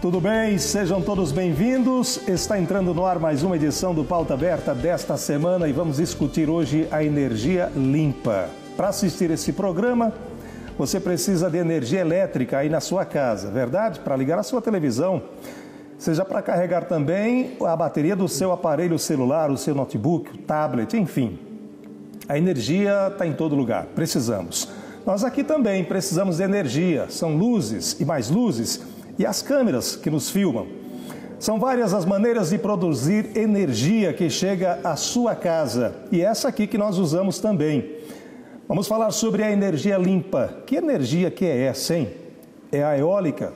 Tudo bem? Sejam todos bem-vindos. Está entrando no ar mais uma edição do Pauta Aberta desta semana e vamos discutir hoje a energia limpa. Para assistir esse programa, você precisa de energia elétrica aí na sua casa, verdade? Para ligar a sua televisão, seja para carregar também a bateria do seu aparelho celular, o seu notebook, o tablet, enfim. A energia está em todo lugar, precisamos. Nós aqui também precisamos de energia, são luzes e mais luzes e as câmeras que nos filmam. São várias as maneiras de produzir energia que chega à sua casa e essa aqui que nós usamos também. Vamos falar sobre a energia limpa. Que energia que é essa, hein? É a eólica?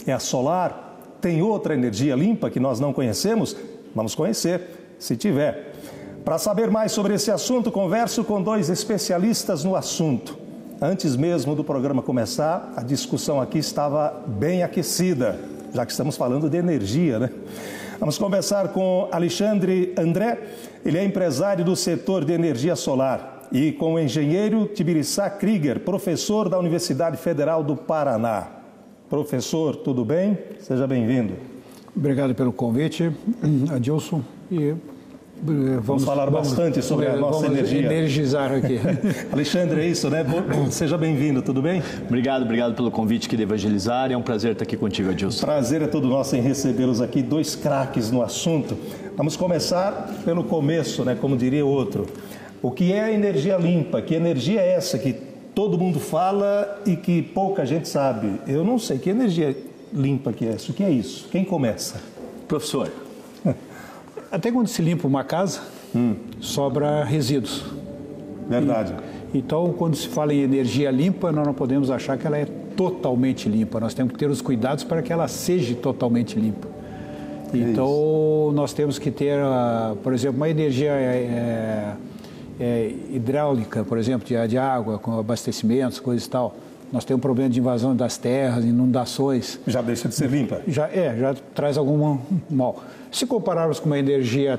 É a solar? Tem outra energia limpa que nós não conhecemos? Vamos conhecer, se tiver. Para saber mais sobre esse assunto, converso com dois especialistas no assunto. Antes mesmo do programa começar, a discussão aqui estava bem aquecida, já que estamos falando de energia, né? Vamos conversar com Alexandre André, ele é empresário do setor de energia solar, e com o engenheiro Tibiriçá Krieger, professor da Universidade Federal do Paraná. Professor, tudo bem? Seja bem-vindo. Obrigado pelo convite, Adilson. E vamos falar bastante sobre a nossa energia. Vamos energizar aqui. Alexandre, é isso, né? Seja bem-vindo, tudo bem? Obrigado pelo convite aqui de Evangelizar. É um prazer estar aqui contigo, Adilson. Prazer é todo nosso em recebê-los aqui, dois craques no assunto. Vamos começar pelo começo, né? Como diria outro. O que é a energia limpa? Que energia é essa que todo mundo fala e que pouca gente sabe? Eu não sei. Que energia limpa que é essa? O que é isso? Quem começa? Professor. Até quando se limpa uma casa, sobra resíduos. Verdade. Então, quando se fala em energia limpa, nós não podemos achar que ela é totalmente limpa. Nós temos que ter os cuidados para que ela seja totalmente limpa. Então, nós temos que ter, por exemplo, uma energia hidráulica, por exemplo, de água, com abastecimentos, coisas e tal. Nós temos um problema de invasão das terras, inundações. Já deixa de ser limpa? Já traz algum mal. Se compararmos com uma energia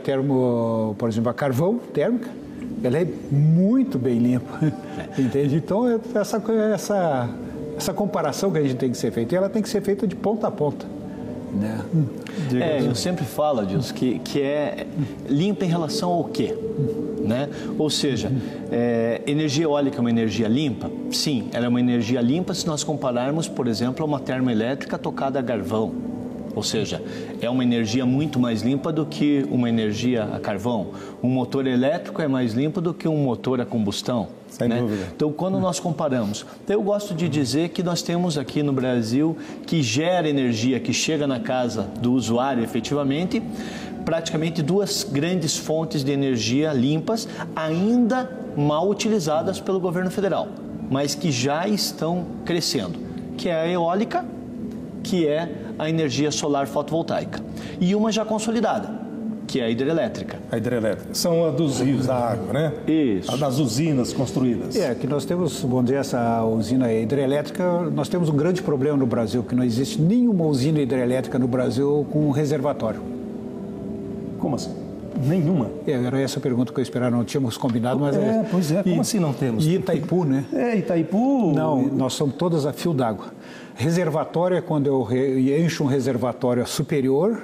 por exemplo, a carvão térmica, ela é muito bem limpa, entende? Então, essa comparação que a gente tem que ser feita, e ela tem que ser feita de ponta a ponta, né? Eu sempre falo, Adilson, que é limpa em relação ao quê? Né? Ou seja, energia eólica é uma energia limpa? Sim, ela é uma energia limpa se nós compararmos, por exemplo, a uma termoelétrica tocada a carvão. Ou seja, é uma energia muito mais limpa do que uma energia a carvão. Um motor elétrico é mais limpo do que um motor a combustão. Sem dúvida. Então, quando nós comparamos, eu gosto de dizer que nós temos aqui no Brasil que gera energia, que chega na casa do usuário efetivamente, praticamente duas grandes fontes de energia limpas, ainda mal utilizadas pelo governo federal, mas que já estão crescendo, que é a eólica, que é a energia solar fotovoltaica, e uma já consolidada, que é a hidrelétrica. A hidrelétrica. São a dos rios da água, né? Isso. A das usinas construídas. Que nós temos, vamos dizer, essa usina hidrelétrica, nós temos um grande problema no Brasil, que não existe nenhuma usina hidrelétrica no Brasil com reservatório. Como assim? Nenhuma? Era essa a pergunta que eu esperava, não tínhamos combinado, mas... Pois é, como assim não temos? E Itaipu, né? Itaipu... Não, nós somos todas a fio d'água. Reservatório é quando eu encho um reservatório superior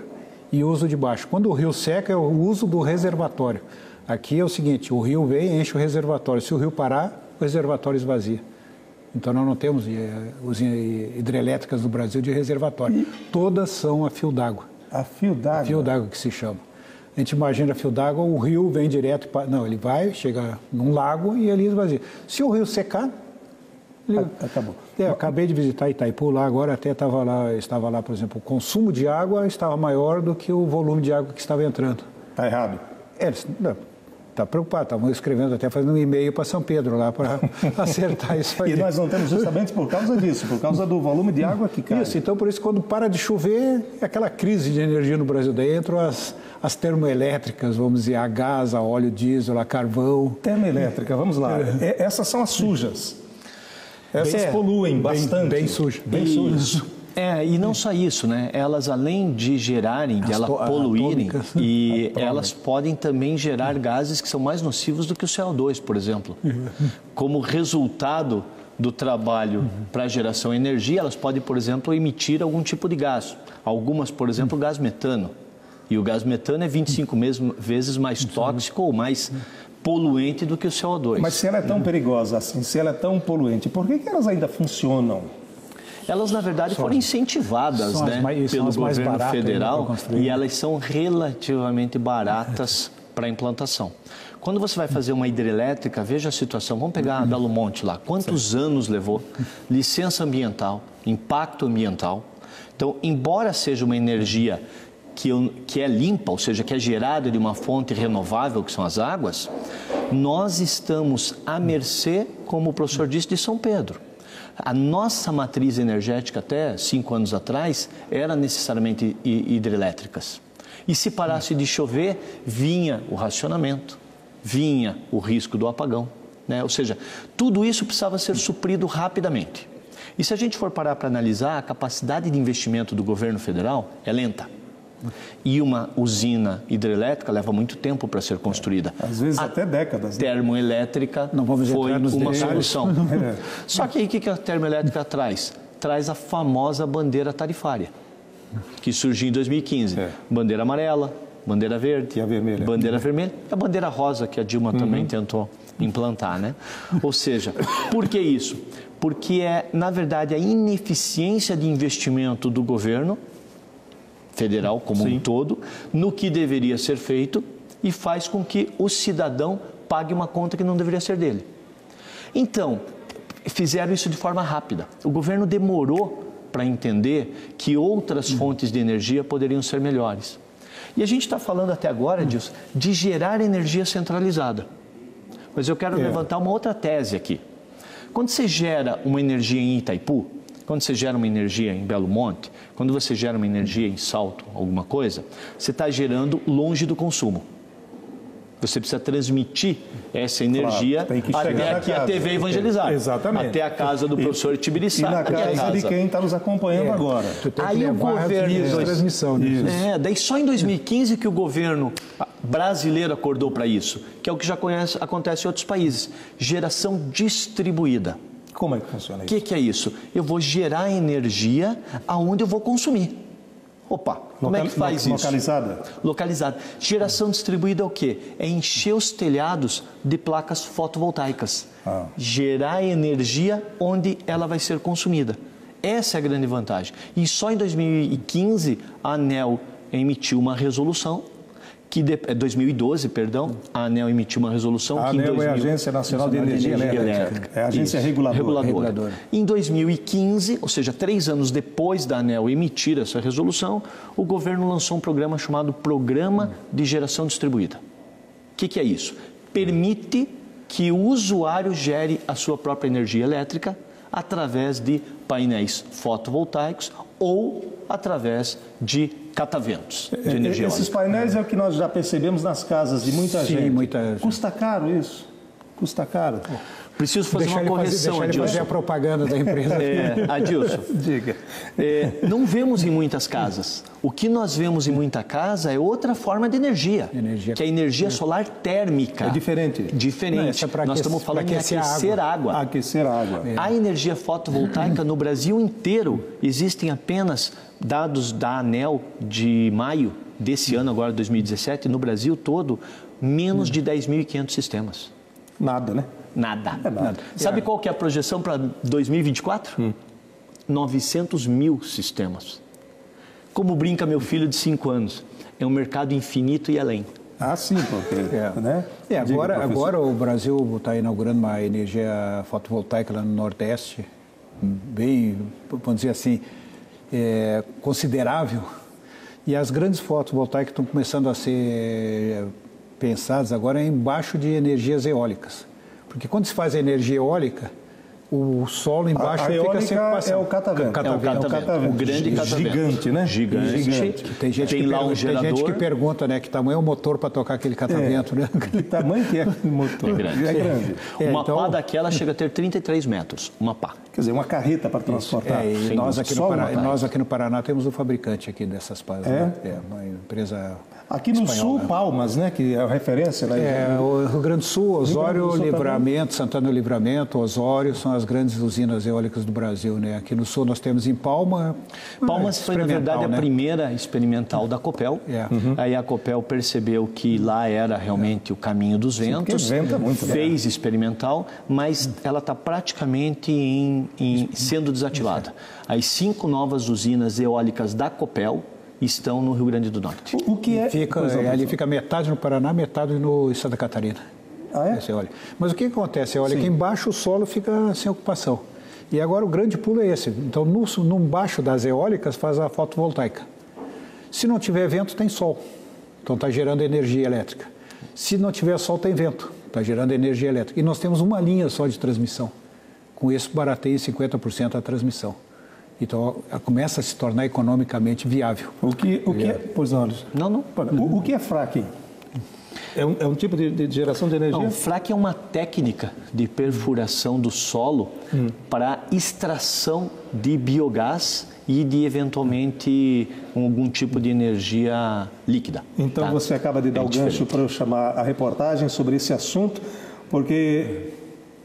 e uso de baixo. Quando o rio seca, eu uso do reservatório. Aqui é o seguinte, o rio vem e enche o reservatório. Se o rio parar, o reservatório esvazia. Então, nós não temos usinas hidrelétricas no Brasil de reservatório. Todas são a fio d'água. A fio d'água? A fio d'água que se chama. A gente imagina a fio d'água, o rio vem direto... Não, ele vai, chega num lago e ali esvazia. Se o rio secar... Acabou. Eu acabei de visitar Itaipu lá, agora até estava lá, por exemplo, o consumo de água estava maior do que o volume de água que estava entrando. Está errado? Está preocupado, estavam escrevendo, até fazendo um e-mail para São Pedro lá para acertar isso aí. E nós não temos justamente por causa disso, por causa do volume de água que cai. Isso, então por isso quando para de chover, é aquela crise de energia no Brasil. Daí entram as termoelétricas, vamos dizer, a gás, a óleo diesel, a carvão. Termoelétrica, vamos lá. Essas são as sujas. Essas poluem bastante. Bem sujas. Bem sujas. E não só isso, né? Elas, além de gerarem, de elas poluírem, elas podem também gerar gases que são mais nocivos do que o CO2, por exemplo. Como resultado do trabalho para geração de energia, elas podem, por exemplo, emitir algum tipo de gás. Algumas, por exemplo, gás metano. E o gás metano é 25 vezes mais tóxico ou mais poluente do que o CO2. Mas se ela é tão perigosa assim, se ela é tão poluente, por que elas ainda funcionam? Elas, na verdade, foram incentivadas, né, pelo governo federal e elas são relativamente baratas para a implantação. Quando você vai fazer uma hidrelétrica, veja a situação. Vamos pegar a Belo Monte lá. Quantos anos levou? Licença ambiental, impacto ambiental. Então, embora seja uma energia que é limpa, ou seja, que é gerada de uma fonte renovável, que são as águas, nós estamos à mercê, como o professor disse, de São Pedro. A nossa matriz energética até 5 anos atrás era necessariamente hidrelétricas. E se parasse de chover, vinha o racionamento, vinha o risco do apagão, né? Ou seja, tudo isso precisava ser suprido rapidamente. E se a gente for parar para analisar, a capacidade de investimento do governo federal é lenta. E uma usina hidrelétrica leva muito tempo para ser construída. Às vezes até décadas. Né? Termoelétrica foi uma solução. Só que aí o que a termoelétrica traz? Traz a famosa bandeira tarifária, que surgiu em 2015. Bandeira amarela, bandeira verde, e a vermelha. Bandeira vermelha e a bandeira rosa, que a Dilma também tentou implantar, né? Ou seja, por que isso? Porque é, na verdade, a ineficiência de investimento do governo federal como um todo, no que deveria ser feito e faz com que o cidadão pague uma conta que não deveria ser dele. Então, fizeram isso de forma rápida. O governo demorou para entender que outras fontes de energia poderiam ser melhores. E a gente está falando até agora disso, de gerar energia centralizada. Mas eu quero levantar uma outra tese aqui. Quando você gera uma energia em Itaipu, quando você gera uma energia em Belo Monte, quando você gera uma energia em Salto, alguma coisa, você está gerando longe do consumo. Você precisa transmitir essa energia até aqui a TV Evangelizar. Exatamente. Até a casa do professor Tibiriçá. E na casa de quem está nos acompanhando agora. Aí o governo... transmissão, né? Daí só em 2015 que o governo brasileiro acordou para isso, que é o que já acontece em outros países. Geração distribuída. Como é que funciona isso? O que é isso? Eu vou gerar energia aonde eu vou consumir. Opa, como é que faz isso? Localizada? Localizada. Geração distribuída é o quê? É encher os telhados de placas fotovoltaicas. Gerar energia onde ela vai ser consumida. Essa é a grande vantagem. E só em 2015 a ANEEL emitiu uma resolução, 2012, perdão, a ANEEL emitiu uma resolução a que em 2000... é a Agência Nacional de Energia Elétrica. É a agência reguladora. Em 2015, ou seja, 3 anos depois da ANEEL emitir essa resolução, o governo lançou um programa chamado Programa de Geração Distribuída. O que é isso? Permite que o usuário gere a sua própria energia elétrica através de painéis fotovoltaicos ou através de cataventos de energia Esses eólica. painéis é o que nós já percebemos nas casas de muita gente. Custa caro isso? Custa caro? Preciso fazer uma correção, Adilson. Deixa ele fazer a propaganda da empresa. Adilson, Diga. Não vemos em muitas casas. O que nós vemos em muita casa é outra forma de energia, que é a energia solar térmica. É diferente. Diferente. Nós estamos falando de aquecer água. Aquecer a água. A energia fotovoltaica no Brasil inteiro, existem apenas dados da ANEEL de maio desse ano, agora 2017, no Brasil todo, menos de 10.500 sistemas. Nada, né? Nada. Sabe qual que é a projeção para 2024? 900 mil sistemas. Como brinca meu filho de 5 anos, é um mercado infinito e além. Ah, sim, porque... né? Agora o Brasil está inaugurando uma energia fotovoltaica lá no Nordeste, bem, vamos dizer assim, considerável. E as grandes fotovoltaicas estão começando a ser pensadas agora embaixo de energias eólicas. Porque quando se faz a energia eólica, o solo embaixo fica sem passar. É o catavento. O grande catavento. Gigante, né? Gigante. Tem gente que pergunta, né, que tamanho é o motor para tocar aquele catavento, né? Que tamanho que é o motor? É grande. É grande. Uma pá daquela chega a ter 33 metros. Uma pá. Quer dizer, uma carreta para transportar. Nós aqui no Paraná temos o fabricante aqui dessas pás. Né? Uma empresa Aqui no espanhol, sul, né? Palmas, né? Que é a referência, né? O Rio Grande do Sul, Osório, Sul Livramento, Santana do Livramento, Osório são as grandes usinas eólicas do Brasil, né? Aqui no sul nós temos em Palmas. Palmas foi, na verdade, né? a primeira experimental da Copel. Aí a Copel percebeu que lá era realmente o caminho dos ventos, venta muito, fez experimental, mas ela está praticamente sendo desativada. As 5 novas usinas eólicas da Copel estão no Rio Grande do Norte. O que é... Ali fica metade no Paraná, metade no Santa Catarina. Ah, é? Essa eólica. Mas o que acontece? Olha, aqui embaixo o solo fica sem ocupação. E agora o grande pulo é esse. Então, no baixo das eólicas faz a fotovoltaica. Se não tiver vento, tem sol. Então, está gerando energia elétrica. Se não tiver sol, tem vento. Está gerando energia elétrica. E nós temos uma linha só de transmissão. Com isso, barateia 50% a transmissão. Então, ela começa a se tornar economicamente viável. O que é... Pois não, Não. O que é fracking? É um tipo de geração de energia? Não, o fracking é uma técnica de perfuração do solo para extração de biogás e de, eventualmente, algum tipo de energia líquida. Então, tá? você acaba de dar o gancho para eu chamar a reportagem sobre esse assunto, porque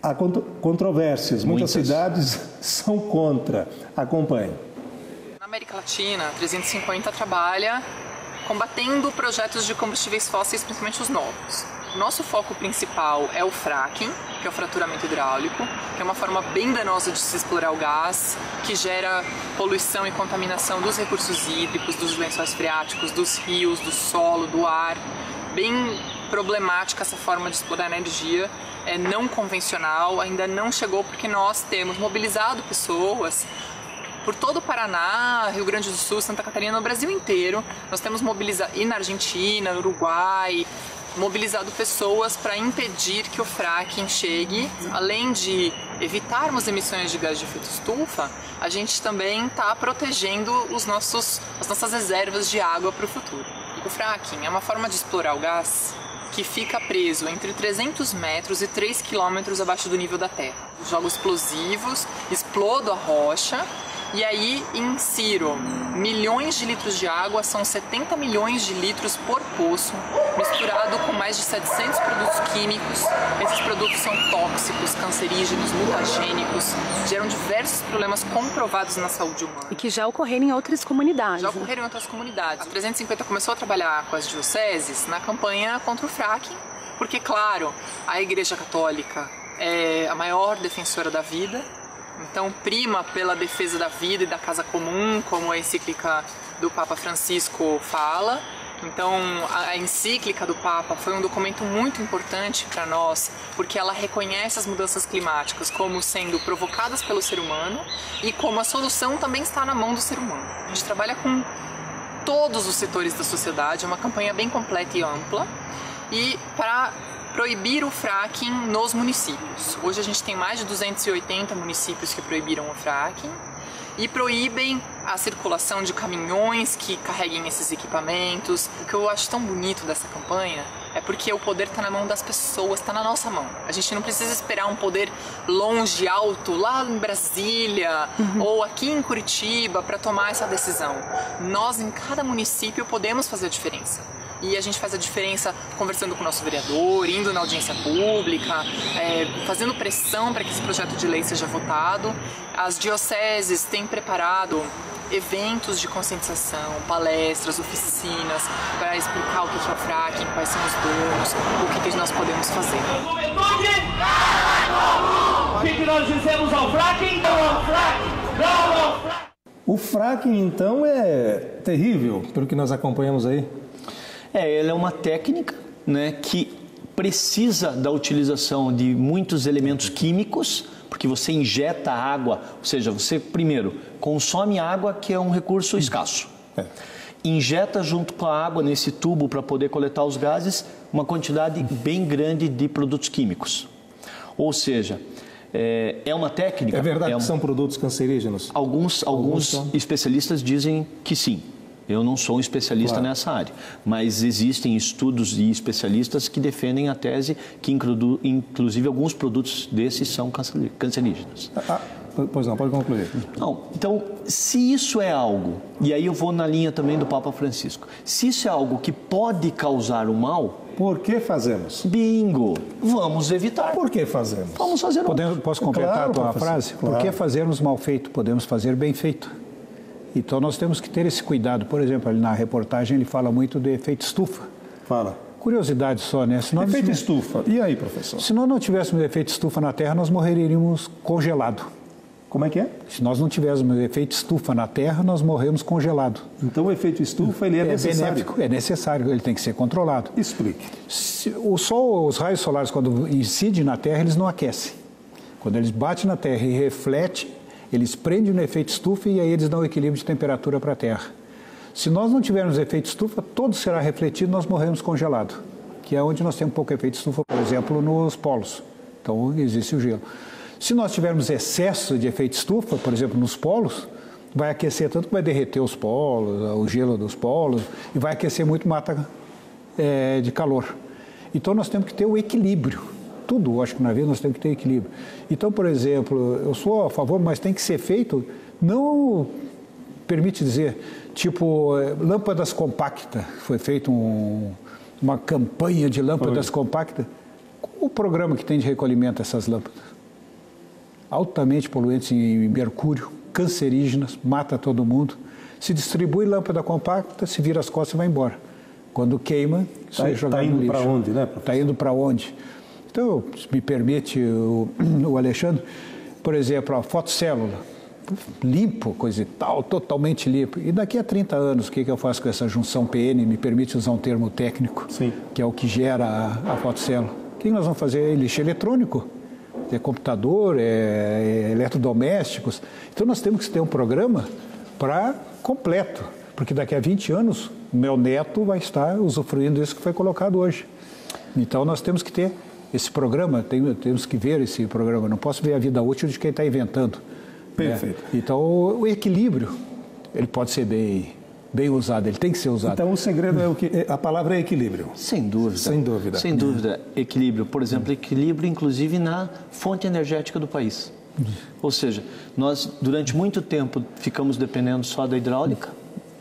há controvérsias. Muitas cidades são contra. Acompanhe. Na América Latina, 350 trabalha combatendo projetos de combustíveis fósseis, principalmente os novos. O nosso foco principal é o fracking, que é o fraturamento hidráulico, que é uma forma bem danosa de se explorar o gás, que gera poluição e contaminação dos recursos hídricos, dos lençóis freáticos, dos rios, do solo, do ar. Bem problemática essa forma de explorar energia, é não convencional, ainda não chegou porque nós temos mobilizado pessoas por todo o Paraná, Rio Grande do Sul, Santa Catarina, no Brasil inteiro. Nós temos mobilizado, e na Argentina, no Uruguai, mobilizado pessoas para impedir que o fracking chegue. Além de evitarmos emissões de gás de efeito estufa, a gente também está protegendo as nossas reservas de água para o futuro. O fracking é uma forma de explorar o gás que fica preso entre 300 metros e 3 quilômetros abaixo do nível da terra. Jogo explosivos, explodo a rocha e aí insiro milhões de litros de água, são 70 milhões de litros por poço, misturado com mais de 700 produtos químicos. Esses produtos são tóxicos, cancerígenos, mutagênicos, geram diversos problemas comprovados na saúde humana. E que já ocorreram em outras comunidades. Já ocorreram em outras comunidades. A 350 começou a trabalhar com as dioceses na campanha contra o fracking, porque, claro, a Igreja Católica é a maior defensora da vida, então prima pela defesa da vida e da casa comum, como a encíclica do Papa Francisco fala. Então, a encíclica do Papa foi um documento muito importante para nós, porque ela reconhece as mudanças climáticas como sendo provocadas pelo ser humano e como a solução também está na mão do ser humano. A gente trabalha com todos os setores da sociedade, é uma campanha bem completa e ampla, e para proibir o fracking nos municípios. Hoje a gente tem mais de 280 municípios que proibiram o fracking e proíbem a circulação de caminhões que carreguem esses equipamentos. O que eu acho tão bonito dessa campanha é porque o poder está na mão das pessoas, está na nossa mão. A gente não precisa esperar um poder longe, alto, lá em Brasília ou aqui em Curitiba para tomar essa decisão. Nós, em cada município, podemos fazer a diferença. E a gente faz a diferença conversando com o nosso vereador, indo na audiência pública, fazendo pressão para que esse projeto de lei seja votado. As dioceses têm preparado eventos de conscientização, palestras, oficinas, para explicar o que é o fracking, quais são os danos, o que nós podemos fazer. Juventude! O que nós dizemos ao fracking? Não ao fracking! Não ao fracking! O fracking, então, é terrível, pelo que nós acompanhamos aí. Ela é uma técnica, né, que precisa da utilização de muitos elementos químicos, porque você injeta água, ou seja, você primeiro consome água, que é um recurso escasso. Injeta junto com a água nesse tubo para poder coletar os gases uma quantidade bem grande de produtos químicos. Ou seja, é uma técnica... É verdade que são produtos cancerígenos? Alguns especialistas dizem que sim. Eu não sou um especialista nessa área, mas existem estudos e especialistas que defendem a tese que, inclusive, alguns produtos desses são cancerígenos. Pois não, pode concluir. Não, então, se isso é algo, e aí eu vou na linha também do Papa Francisco, se isso é algo que pode causar o mal... Por que fazemos? Bingo! Vamos evitar. Por que fazemos? Vamos fazer Posso completar a tua frase? Claro. Por que fazermos mal feito? Podemos fazer bem feito. Então nós temos que ter esse cuidado. Por exemplo, ali na reportagem ele fala muito do efeito estufa. Fala. Curiosidade só, né? Efeito estufa. E aí, professor? Se nós não tivéssemos efeito estufa na Terra, nós morreríamos congelado. Como é que é? Se nós não tivéssemos efeito estufa na Terra, nós morremos congelado. Então o efeito estufa ele é necessário. Benéfico, é necessário, ele tem que ser controlado. Explique. O Sol, os raios solares, quando incidem na Terra, eles não aquecem. Quando eles batem na Terra e refletem, eles prendem no efeito estufa e aí eles dão equilíbrio de temperatura para a Terra. Se nós não tivermos efeito estufa, todo será refletido e nós morremos congelado, que é onde nós temos pouco efeito estufa, por exemplo, nos polos. Então existe o gelo. Se nós tivermos excesso de efeito estufa, por exemplo, nos polos, vai aquecer tanto que vai derreter os polos, o gelo dos polos, e vai aquecer muito mata de calor. Então nós temos que ter o equilíbrio. Tudo, acho que na vida nós temos que ter equilíbrio. Então, por exemplo, eu sou a favor, mas tem que ser feito, não permite dizer, tipo, lâmpadas compactas. Foi feita uma campanha de lâmpadas compactas. Qual o programa que tem de recolhimento dessas lâmpadas? Altamente poluentes em mercúrio, cancerígenas, mata todo mundo. Se distribui lâmpada compacta, se vira as costas e vai embora. Quando queima, isso é jogado no lixo. Está indo para onde, né, professor? Está indo para onde? Então, se me permite, o Alexandre, por exemplo, a fotocélula, limpo, coisa e tal, totalmente limpo. E daqui a 30 anos, o que eu faço com essa junção PN? Me permite usar um termo técnico, sim, que é o que gera a fotocélula. O que nós vamos fazer? Lixo eletrônico, é computador, é eletrodomésticos. Então, nós temos que ter um programa para completo, porque daqui a 20 anos, meu neto vai estar usufruindo disso que foi colocado hoje. Então, nós temos que ter esse programa, temos que ver esse programa. Não posso ver a vida útil de quem está inventando. Perfeito. Né? Então, o equilíbrio, ele pode ser bem usado, ele tem que ser usado. Então, o segredo é o que? A palavra é equilíbrio. Sem dúvida. Sem dúvida. Sem dúvida. Equilíbrio. Por exemplo, equilíbrio, inclusive, na fonte energética do país. Ou seja, nós, durante muito tempo, ficamos dependendo só da hidráulica,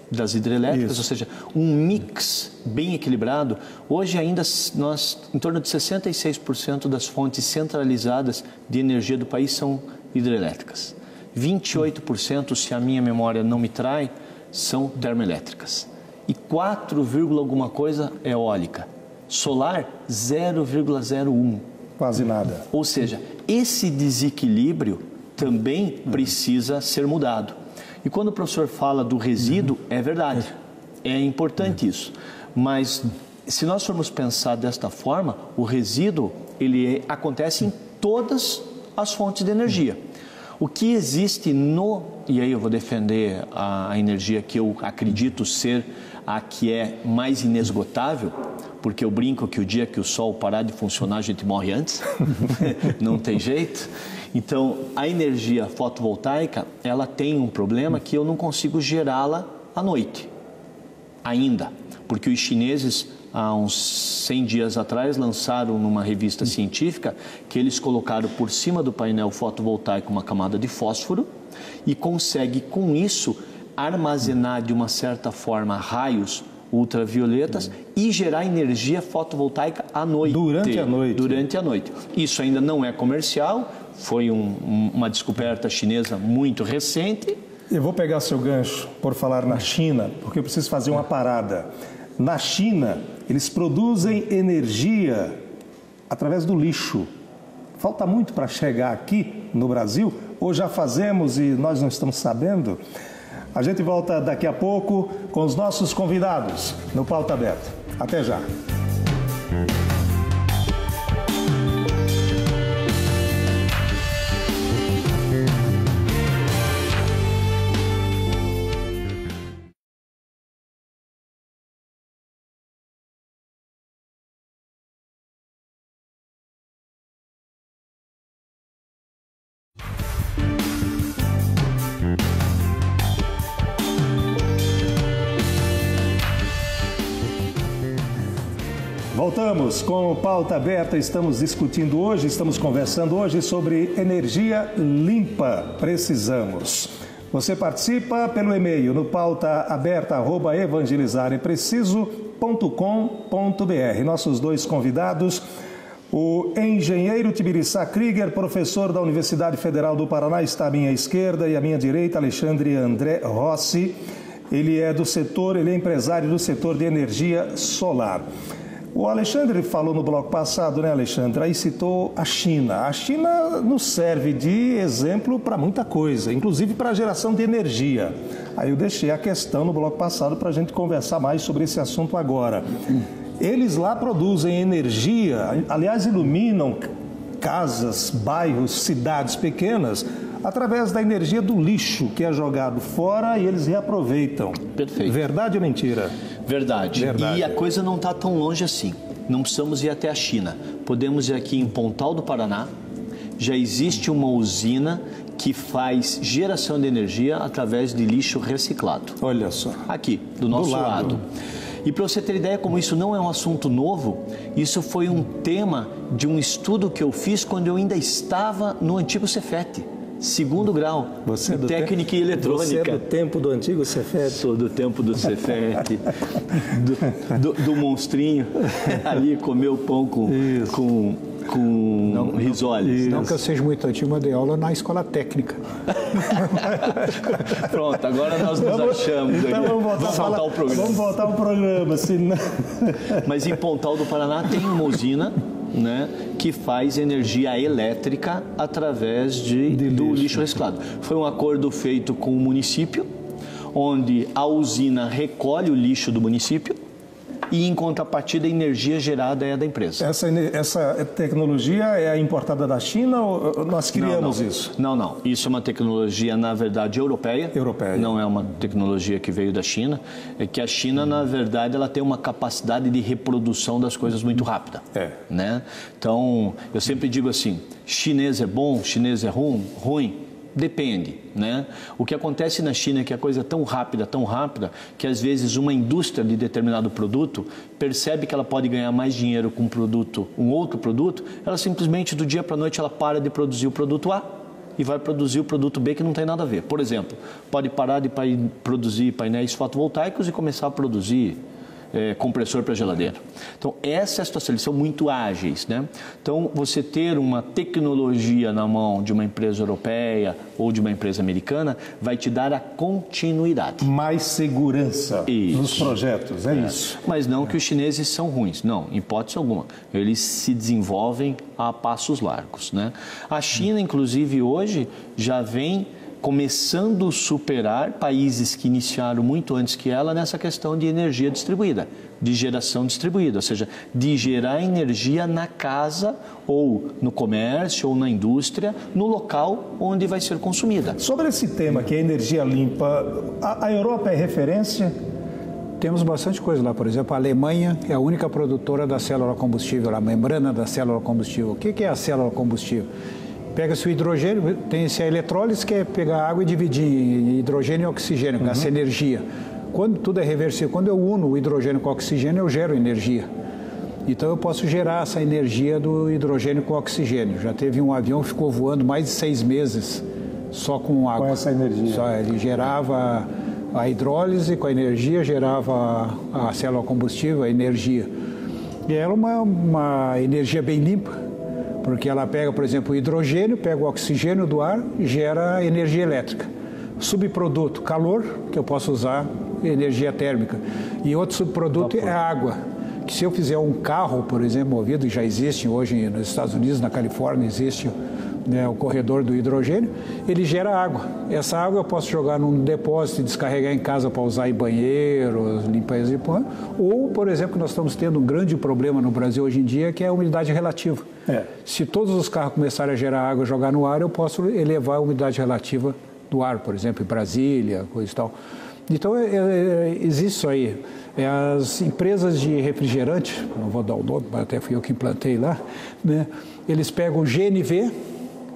das hidrelétricas, ou seja, um mix bem equilibrado. Hoje ainda nós, em torno de 66% das fontes centralizadas de energia do país são hidrelétricas. 28%, se a minha memória não me trai, são termoelétricas. E 4, alguma coisa é eólica. Solar, 0,01. Quase nada. Ou seja, esse desequilíbrio também precisa ser mudado. E quando o professor fala do resíduo, é verdade, é importante isso. Mas se nós formos pensar desta forma, o resíduo, ele acontece em todas as fontes de energia. O que existe e aí eu vou defender a energia que eu acredito ser a que é mais inesgotável, porque eu brinco que o dia que o sol parar de funcionar, a gente morre antes, não tem jeito. Então, a energia fotovoltaica, ela tem um problema que eu não consigo gerá-la à noite, ainda. Porque os chineses, há uns 100 dias atrás, lançaram numa revista científica que eles colocaram por cima do painel fotovoltaico uma camada de fósforo e consegue, com isso, armazenar de uma certa forma raios ultravioletas e gerar energia fotovoltaica à noite. Durante a noite. Durante a noite. Isso ainda não é comercial, foi uma descoberta chinesa muito recente. Eu vou pegar seu gancho por falar na China, porque eu preciso fazer uma parada. Na China, eles produzem energia através do lixo. Falta muito para chegar aqui no Brasil, ou já fazemos e nós não estamos sabendo? A gente volta daqui a pouco com os nossos convidados no Pauta Aberta. Até já. Voltamos com o Pauta Aberta. Estamos conversando hoje sobre energia limpa. Precisamos. Você participa pelo e-mail no pautaaberta@evangelizarepreciso.com.br. Nossos dois convidados, o engenheiro Tibiriçá Krieger, professor da Universidade Federal do Paraná, está à minha esquerda, e à minha direita, Alexandre André Rossi. Ele é empresário do setor de energia solar. O Alexandre falou no bloco passado, né, Alexandre? Aí citou a China. A China nos serve de exemplo para muita coisa, inclusive para a geração de energia. Aí eu deixei a questão no bloco passado para a gente conversar mais sobre esse assunto agora. Eles lá produzem energia, aliás, iluminam casas, bairros, cidades pequenas, através da energia do lixo que é jogado fora e eles reaproveitam. Perfeito. Verdade ou mentira? Verdade. E a coisa não está tão longe assim. Não precisamos ir até a China. Podemos ir aqui em Pontal do Paraná. Já existe uma usina que faz geração de energia através de lixo reciclado. Olha só. Aqui, do nosso lado. E para você ter ideia como isso não é um assunto novo, isso foi um tema de um estudo que eu fiz quando eu ainda estava no antigo Cefet. Segundo grau, técnica e eletrônica. Você é do tempo do antigo Cefet? Sou do tempo do Cefet, do monstrinho, ali comeu pão com risoles. Não que eu seja muito antigo, mas dei aula na escola técnica. Pronto, agora nós nos achamos. Então vamos voltar ao programa. Vamos voltar ao programa, senão... Mas em Pontal do Paraná tem uma usina, né, que faz energia elétrica através do lixo reciclado. Foi um acordo feito com o município, onde a usina recolhe o lixo do município e, em contrapartida, a energia gerada é da empresa. Essa tecnologia é importada da China ou nós criamos isso? Não. Isso é uma tecnologia, na verdade, europeia. Não é uma tecnologia que veio da China. É que a China, na verdade, ela tem uma capacidade de reprodução das coisas muito rápida. Né? Então, eu sempre digo assim, chinês é bom, chinês é ruim? Depende, né? O que acontece na China é que a coisa é tão rápida, que às vezes uma indústria de determinado produto percebe que ela pode ganhar mais dinheiro com um outro produto, ela simplesmente do dia para a noite ela para de produzir o produto A e vai produzir o produto B que não tem nada a ver. Por exemplo, pode parar de produzir painéis fotovoltaicos e começar a produzir compressor para geladeira. Então, essa é a situação, eles são muito ágeis, né? Então, você ter uma tecnologia na mão de uma empresa europeia ou de uma empresa americana vai te dar a continuidade. Mais segurança nos projetos, é isso. Mas não que os chineses são ruins, não, em hipótese alguma. Eles se desenvolvem a passos largos, né? A China, inclusive, hoje já vem começando a superar países que iniciaram muito antes que ela nessa questão de energia distribuída, de geração distribuída, ou seja, de gerar energia na casa ou no comércio ou na indústria, no local onde vai ser consumida. Sobre esse tema que é energia limpa, a Europa é referência? Temos bastante coisa lá, por exemplo, a Alemanha é a única produtora da célula combustível, a membrana da célula combustível. O que é a célula combustível? Pega-se o hidrogênio, tem-se a eletrólise, que é pegar água e dividir em hidrogênio e oxigênio, essa energia. Quando tudo é reversível, quando eu uno o hidrogênio com o oxigênio, eu gero energia. Então eu posso gerar essa energia do hidrogênio com o oxigênio. Já teve um avião que ficou voando mais de 6 meses só com água. Com essa energia. Ele gerava a hidrólise, com a energia gerava a célula combustível, a energia. E ela é uma energia bem limpa. Porque ela pega, por exemplo, o hidrogênio, pega o oxigênio do ar e gera energia elétrica. Subproduto, calor, que eu posso usar energia térmica. E outro subproduto é a água. Que se eu fizer um carro, por exemplo, movido, já existe hoje nos Estados Unidos, na Califórnia, existe o corredor do hidrogênio, ele gera água. Essa água eu posso jogar num depósito e descarregar em casa para usar em banheiro, limpeza de pano. Ou, por exemplo, nós estamos tendo um grande problema no Brasil hoje em dia, que é a umidade relativa. Se todos os carros começarem a gerar água e jogar no ar, eu posso elevar a umidade relativa do ar, por exemplo, em Brasília, coisa e tal. Então, existe isso aí. As empresas de refrigerante, não vou dar o nome, mas até fui eu que implantei lá, né? Eles pegam o GNV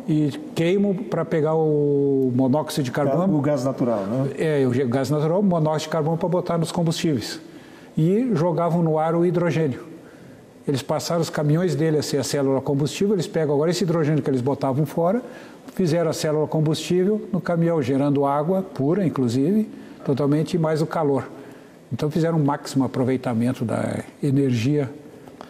e queimam para pegar o monóxido de carbono. O gás natural, né? O gás natural, o monóxido de carbono para botar nos combustíveis. E jogavam no ar o hidrogênio. eles passaram os caminhões dele a ser a célula combustível, eles pegam agora esse hidrogênio que eles botavam fora, fizeram a célula combustível no caminhão, gerando água pura, inclusive, totalmente, e mais o calor. Então fizeram um máximo aproveitamento da energia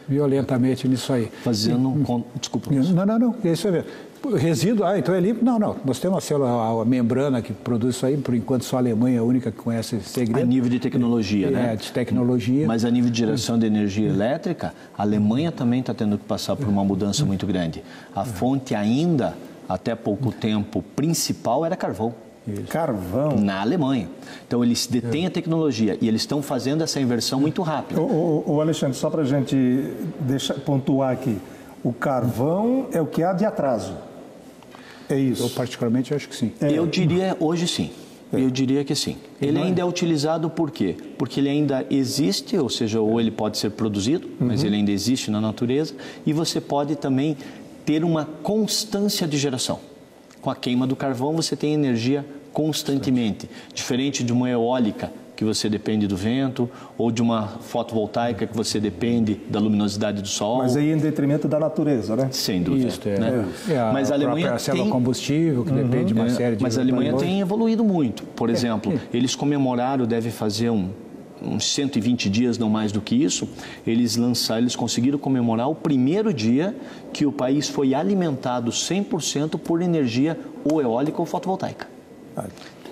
violentamente nisso aí. Fazendo... Desculpa. Não, é isso mesmo. Resíduo, então é limpo? Não. Nós temos uma célula, a membrana que produz isso aí, por enquanto só a Alemanha é a única que conhece esse segredo. A nível de tecnologia, né? De tecnologia. Mas a nível de geração de energia elétrica, a Alemanha também está tendo que passar por uma mudança muito grande. A fonte ainda, até pouco tempo, principal era carvão. Isso. Carvão? Na Alemanha. Então, eles detêm a tecnologia e eles estão fazendo essa inversão muito rápida. Ô Alexandre, só para a gente pontuar aqui, o carvão é o que há de atraso. É isso? Eu particularmente acho que sim. Eu diria hoje sim. Eu diria que sim. Ele ainda é utilizado por quê? Porque ele ainda existe, ou seja, ou ele pode ser produzido, mas ele ainda existe na natureza, e você pode também ter uma constância de geração. Com a queima do carvão você tem energia constantemente, diferente de uma eólica, que você depende do vento, ou de uma fotovoltaica que você depende da luminosidade do sol. Mas aí em detrimento da natureza, né? Sem dúvida. Isso, né? Mas a Alemanha tem célula combustível, que depende de uma série de... Mas a Alemanha tem evoluído muito. Por exemplo, eles comemoraram, deve fazer uns 120 dias, não mais do que isso, eles conseguiram comemorar o primeiro dia que o país foi alimentado 100% por energia ou eólica ou fotovoltaica.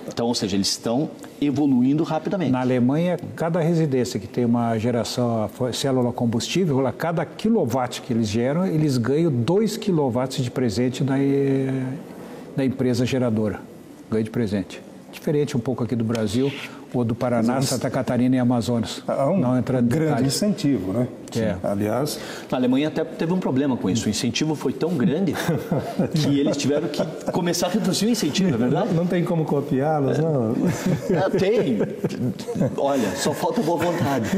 Então, ou seja, eles estão evoluindo rapidamente. Na Alemanha, cada residência que tem uma geração, a célula combustível, a cada quilowatt que eles geram, eles ganham 2 quilowatts de presente da empresa geradora. Ganho de presente. Diferente um pouco aqui do Brasil, ou do Paraná, Santa Catarina e Amazonas. Não entra grande incentivo, né? Aliás... A Alemanha até teve um problema com isso. O incentivo foi tão grande que eles tiveram que começar a reduzir o incentivo, é verdade? Não tem como copiá-los, não? Tem. Olha, só falta boa vontade.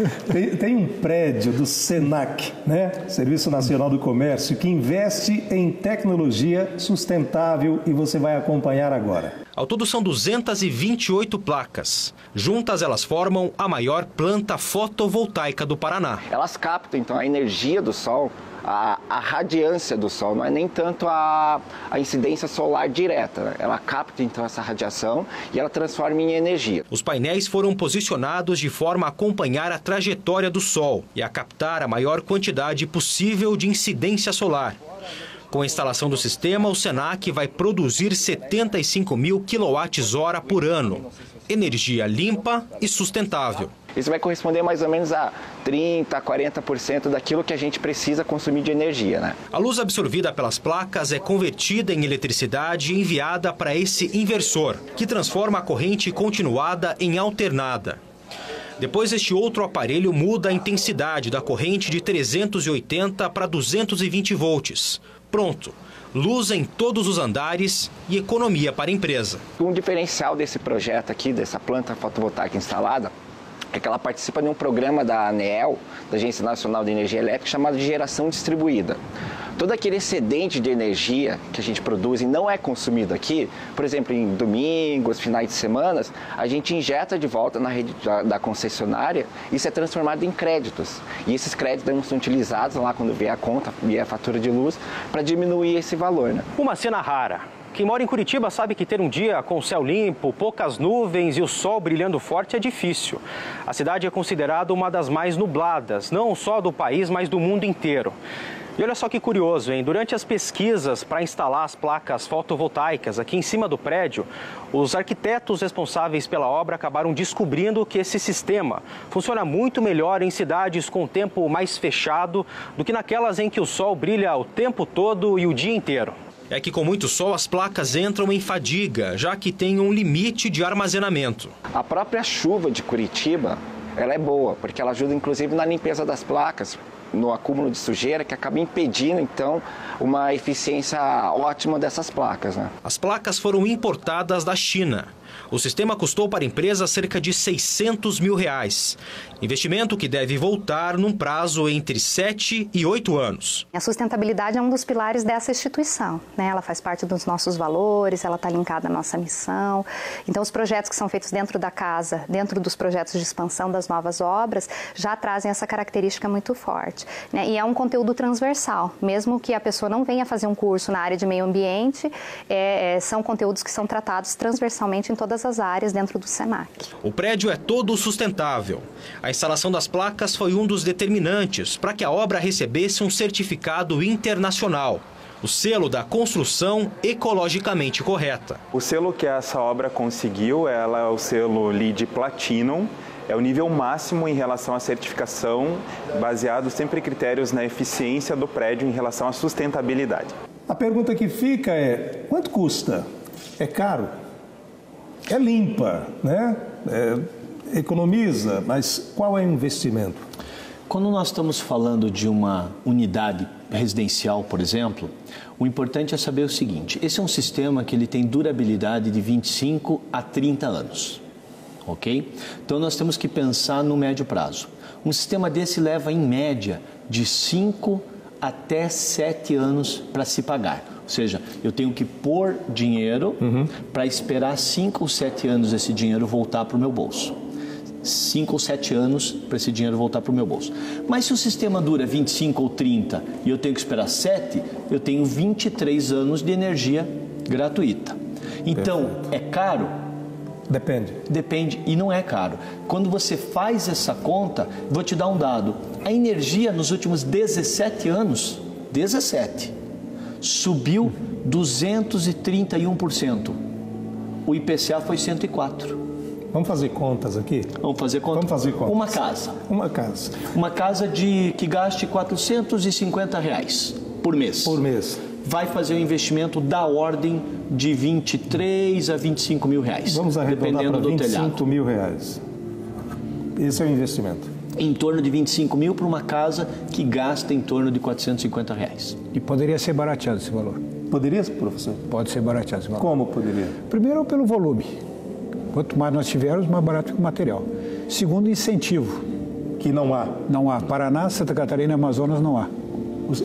Tem um prédio do SENAC, né? Serviço Nacional do Comércio, que investe em tecnologia sustentável e você vai acompanhar agora. Ao todo são 228 placas. Juntas elas formam a maior planta fotovoltaica do Paraná. Elas captam então a energia do sol, a radiância do sol, não é nem tanto a incidência solar direta, né? Ela capta então essa radiação e ela transforma em energia. Os painéis foram posicionados de forma a acompanhar a trajetória do sol e a captar a maior quantidade possível de incidência solar. Com a instalação do sistema, o SENAC vai produzir 75 mil kWh por ano. Energia limpa e sustentável. Isso vai corresponder mais ou menos a 30% a 40% daquilo que a gente precisa consumir de energia, né? A luz absorvida pelas placas é convertida em eletricidade e enviada para esse inversor, que transforma a corrente continuada em alternada. Depois, este outro aparelho muda a intensidade da corrente de 380 para 220 volts. Pronto. Luz em todos os andares e economia para a empresa. Um diferencial desse projeto aqui, dessa planta fotovoltaica instalada, é que ela participa de um programa da ANEEL, da Agência Nacional de Energia Elétrica, chamado de geração distribuída. Todo aquele excedente de energia que a gente produz e não é consumido aqui, por exemplo, em domingos, finais de semana, a gente injeta de volta na rede da concessionária e isso é transformado em créditos. E esses créditos são utilizados lá quando vier a conta, vier a fatura de luz, para diminuir esse valor, né? Uma cena rara. Quem mora em Curitiba sabe que ter um dia com o céu limpo, poucas nuvens e o sol brilhando forte é difícil. A cidade é considerada uma das mais nubladas, não só do país, mas do mundo inteiro. E olha só que curioso, hein? Durante as pesquisas para instalar as placas fotovoltaicas aqui em cima do prédio, os arquitetos responsáveis pela obra acabaram descobrindo que esse sistema funciona muito melhor em cidades com o tempo mais fechado do que naquelas em que o sol brilha o tempo todo e o dia inteiro. É que com muito sol as placas entram em fadiga, já que tem um limite de armazenamento. A própria chuva de Curitiba, ela é boa, porque ela ajuda inclusive na limpeza das placas, no acúmulo de sujeira, que acaba impedindo então uma eficiência ótima dessas placas, né? As placas foram importadas da China. O sistema custou para a empresa cerca de R$600 mil. Investimento que deve voltar num prazo entre 7 e 8 anos. A sustentabilidade é um dos pilares dessa instituição, né? Ela faz parte dos nossos valores, ela está linkada à nossa missão. Então, os projetos que são feitos dentro da casa, dentro dos projetos de expansão das novas obras, já trazem essa característica muito forte, né? E é um conteúdo transversal, mesmo que a pessoa não venha fazer um curso na área de meio ambiente, são conteúdos que são tratados transversalmente em todas as áreas dentro do SENAC. O prédio é todo sustentável. A instalação das placas foi um dos determinantes para que a obra recebesse um certificado internacional, o selo da construção ecologicamente correta. O selo que essa obra conseguiu, ela é o selo LEED Platinum, é o nível máximo em relação à certificação, baseado sempre em critérios na eficiência do prédio em relação à sustentabilidade. A pergunta que fica é, quanto custa? É caro? É limpa, né? Economiza, mas qual é o investimento? Quando nós estamos falando de uma unidade residencial, por exemplo, o importante é saber o seguinte: esse é um sistema que ele tem durabilidade de 25 a 30 anos, ok? Então nós temos que pensar no médio prazo. Um sistema desse leva em média de 5 até 7 anos para se pagar. Ou seja, eu tenho que pôr dinheiro para esperar 5 ou 7 anos esse dinheiro voltar para o meu bolso. 5 ou 7 anos para esse dinheiro voltar para o meu bolso. Mas se o sistema dura 25 ou 30 e eu tenho que esperar 7, eu tenho 23 anos de energia gratuita. Então, é caro? Depende. Depende, e não é caro. Quando você faz essa conta, vou te dar um dado. A energia nos últimos 17 anos, 17, subiu 231%. O IPCA foi 104%. Vamos fazer contas aqui? Vamos fazer contas? Vamos fazer contas. Uma casa. Uma casa. Uma casa que gaste R$450 por mês. Por mês. Vai fazer um investimento da ordem de 23 a 25 mil reais. Vamos arredondar para 25 mil reais. Esse é o investimento. Em torno de 25 mil para uma casa que gasta em torno de R$450. E poderia ser barateado esse valor? Poderia, professor? Pode ser barateado esse valor. Como poderia? Primeiro, pelo volume. Quanto mais nós tivermos, mais barato que o material. Segundo, incentivo. Que não há. Não há. Paraná, Santa Catarina e Amazonas não há.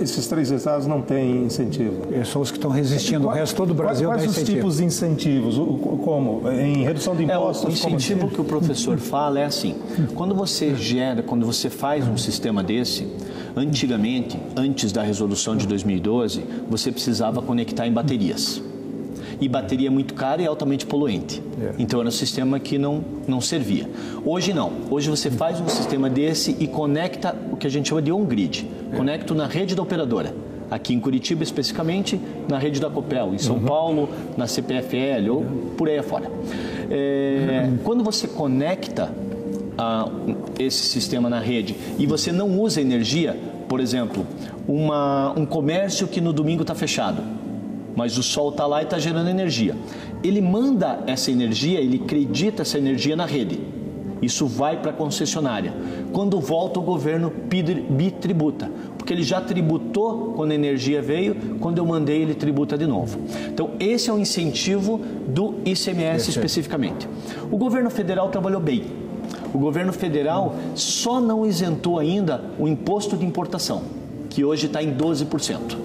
Esses 3 estados não têm incentivo. São os que estão resistindo. O resto todo do Brasil dá incentivo. Quais os tipos de incentivos? Como? Em redução de impostos? O incentivo que o professor fala é assim. Quando você quando você faz um sistema desse, antigamente, antes da resolução de 2012, você precisava conectar em baterias. E bateria é muito cara e altamente poluente. Então era um sistema que não servia. Hoje não. Hoje você faz um sistema desse e conecta o que a gente chama de on-grid. Conecta na rede da operadora. Aqui em Curitiba, especificamente, na rede da Copel. Em São Paulo, na CPFL ou por aí afora. Quando você conecta esse sistema na rede e você não usa energia, por exemplo, um comércio que no domingo está fechado, mas o sol está lá e está gerando energia. Ele manda essa energia, ele acredita essa energia na rede. Isso vai para a concessionária. Quando volta, o governo bitributa, porque ele já tributou quando a energia veio, quando eu mandei, ele tributa de novo. Então, esse é o incentivo do ICMS especificamente. O governo federal trabalhou bem. O governo federal só não isentou ainda o imposto de importação, que hoje está em 12%.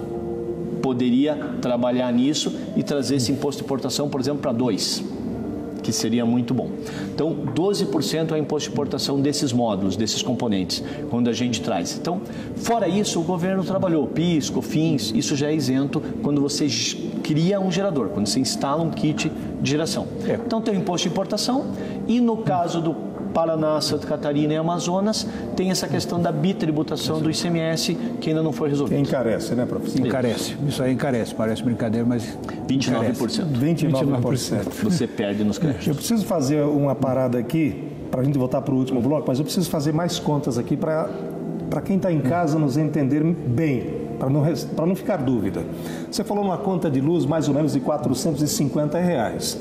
Poderia trabalhar nisso e trazer esse imposto de importação, por exemplo, para 2%, que seria muito bom. Então, 12% é o imposto de importação desses módulos, desses componentes, quando a gente traz. Então, fora isso, o governo trabalhou PIS, COFINS, isso já é isento quando você cria um gerador, quando você instala um kit de geração. Então, tem o imposto de importação e, no caso do Paraná, Santa Catarina e Amazonas, tem essa questão da bitributação do ICMS que ainda não foi resolvida. Que encarece, né, professor? Encarece. Isso aí encarece. Parece brincadeira, mas 29%. 29%. Você perde nos créditos. Eu preciso fazer uma parada aqui, para a gente voltar para o último bloco, mas eu preciso fazer mais contas aqui para quem está em casa nos entender bem, para não ficar dúvida. Você falou uma conta de luz mais ou menos de R$450.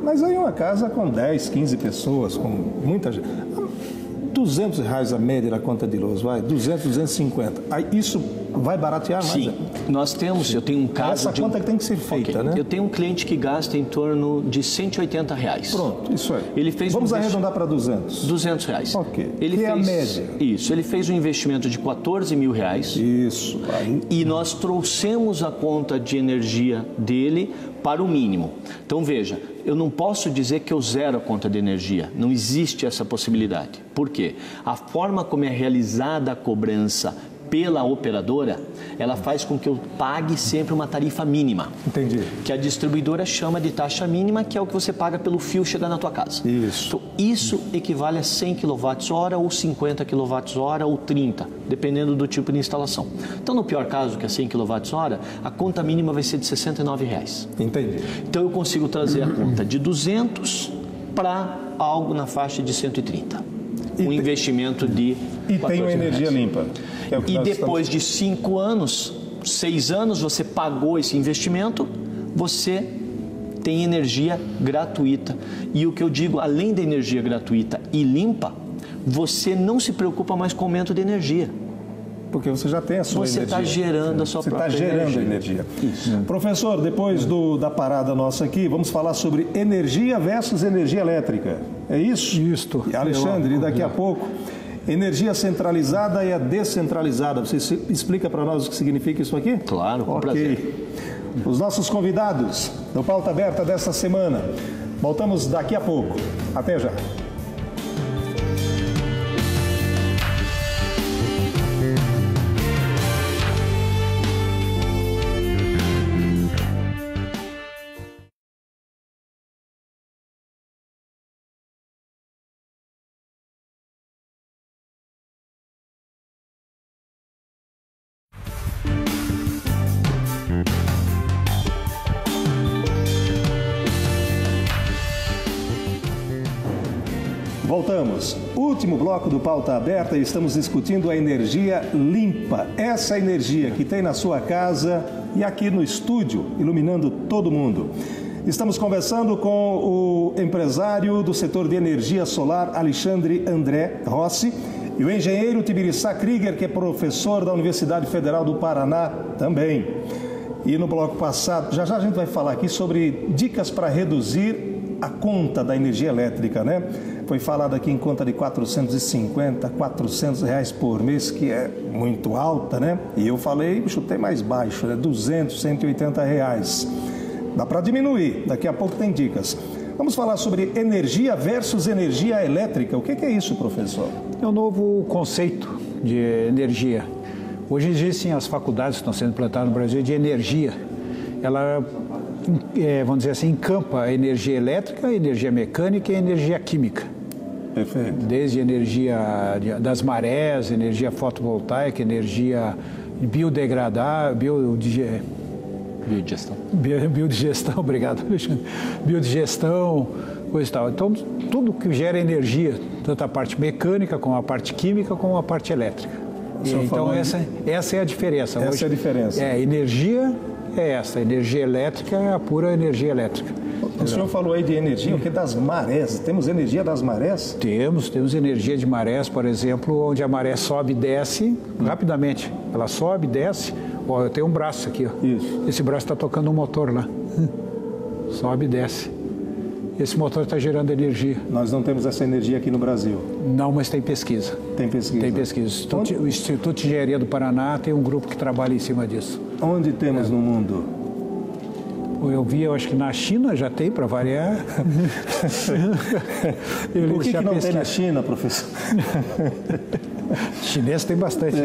Mas aí uma casa com 10, 15 pessoas, com muita gente, R$200 a média da conta de luz, vai, 200, 250. Aí isso vai baratear mais? Sim, nós temos, eu tenho um caso essa de... conta que tem que ser feita, né? Eu tenho um cliente que gasta em torno de R$180. Pronto, isso aí. Ele fez Vamos arredondar para 200. R$200. Ok, ele que fez, é a média. Isso, ele fez um investimento de R$14 mil. Isso. Aí. E nós trouxemos a conta de energia dele para o mínimo. Então veja, eu não posso dizer que eu zero a conta de energia. Não existe essa possibilidade. Por quê? A forma como é realizada a cobrança pela operadora, ela faz com que eu pague sempre uma tarifa mínima. Entendi. Que a distribuidora chama de taxa mínima, que é o que você paga pelo fio chegar na tua casa. Isso. Então, isso equivale a 100 kWh ou 50 kWh ou 30, dependendo do tipo de instalação. Então, no pior caso, que é 100 kWh, a conta mínima vai ser de R$69. Entendi. Então, eu consigo trazer a conta de 200 para algo na faixa de 130. Um investimento de E tem uma energia limpa. Que é o que e depois de 5 anos, 6 anos, você pagou esse investimento, você tem energia gratuita. E o que eu digo, além da energia gratuita e limpa, você não se preocupa mais com o aumento de energia. Porque você já tem a sua energia. Você está gerando a sua própria energia. Você está gerando energia. Isso. Professor, depois da parada nossa aqui, vamos falar sobre energia versus energia elétrica. É isso? Isto. Alexandre, daqui a pouco, energia centralizada e a descentralizada. Você explica para nós o que significa isso aqui? Claro, com prazer. Os nossos convidados do Pauta Aberta desta semana. Voltamos daqui a pouco. Até já. Voltamos. Último bloco do Pauta Aberta e estamos discutindo a energia limpa. Essa energia que tem na sua casa e aqui no estúdio, iluminando todo mundo. Estamos conversando com o empresário do setor de energia solar, Alexandre André Rossi, e o engenheiro Tibiriçá Krieger, que é professor da Universidade Federal do Paraná também. E no bloco passado, já a gente vai falar aqui sobre dicas para reduzir a conta da energia elétrica, né? Foi falado aqui em conta de 450, 400 reais por mês, que é muito alta, né? E eu falei, chutei mais baixo, né? 200, 180 reais. Dá para diminuir, daqui a pouco tem dicas. Vamos falar sobre energia versus energia elétrica. O que é isso, professor? É um novo conceito de energia. Hoje existem as faculdades que estão sendo implantadas no Brasil de energia. Ela, vamos dizer assim, encampa a energia elétrica, a energia mecânica e a energia química. Perfeito. Desde energia das marés, energia fotovoltaica, energia biodegradável, biodigestão, obrigado, Alexandre. Biodigestão, coisa e tal. Então, tudo que gera energia, tanto a parte mecânica, como a parte química, como a parte elétrica. Então, essa é a diferença. Essa é a diferença. Energia é essa, energia elétrica é a pura energia elétrica. O senhor falou aí de energia, o que das marés? Temos energia das marés? Temos energia de marés, por exemplo, onde a maré sobe e desce rapidamente. Ela sobe e desce. Ó, eu tenho um braço aqui, ó. Isso. Esse braço está tocando um motor lá. Sobe e desce. Esse motor está gerando energia. Nós não temos essa energia aqui no Brasil. Não, mas tem pesquisa. Tem pesquisa? Tem pesquisa. O Instituto de Engenharia do Paraná tem um grupo que trabalha em cima disso. Onde temos no mundo? Eu vi, eu acho que na China já tem, para variar. O que não tem na China, professor? Chinês tem bastante.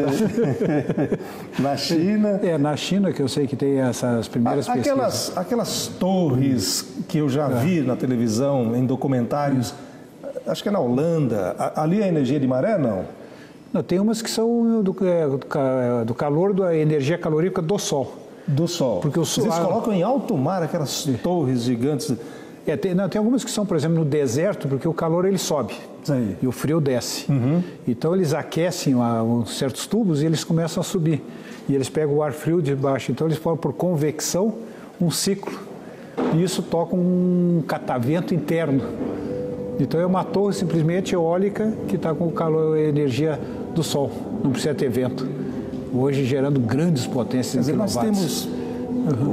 Na China? Na China que eu sei que tem essas primeiras pesquisas. Aquelas torres que eu já vi na televisão, em documentários, acho que é na Holanda. Ali é energia de maré, não? Não, tem umas que são do calor, da energia calorífica do Sol. Do Sol. Porque o Sol, eles colocam em alto mar aquelas torres gigantes. Tem algumas que são, por exemplo, no deserto, porque o calor ele sobe e o frio desce. Então eles aquecem certos tubos e eles começam a subir. E eles pegam o ar frio de baixo. Então eles formam por convecção um ciclo. E isso toca um catavento interno. Então é uma torre simplesmente eólica que está com o calor e a energia do Sol. Não precisa ter vento. hoje gerando grandes potências. Quer dizer, nós temos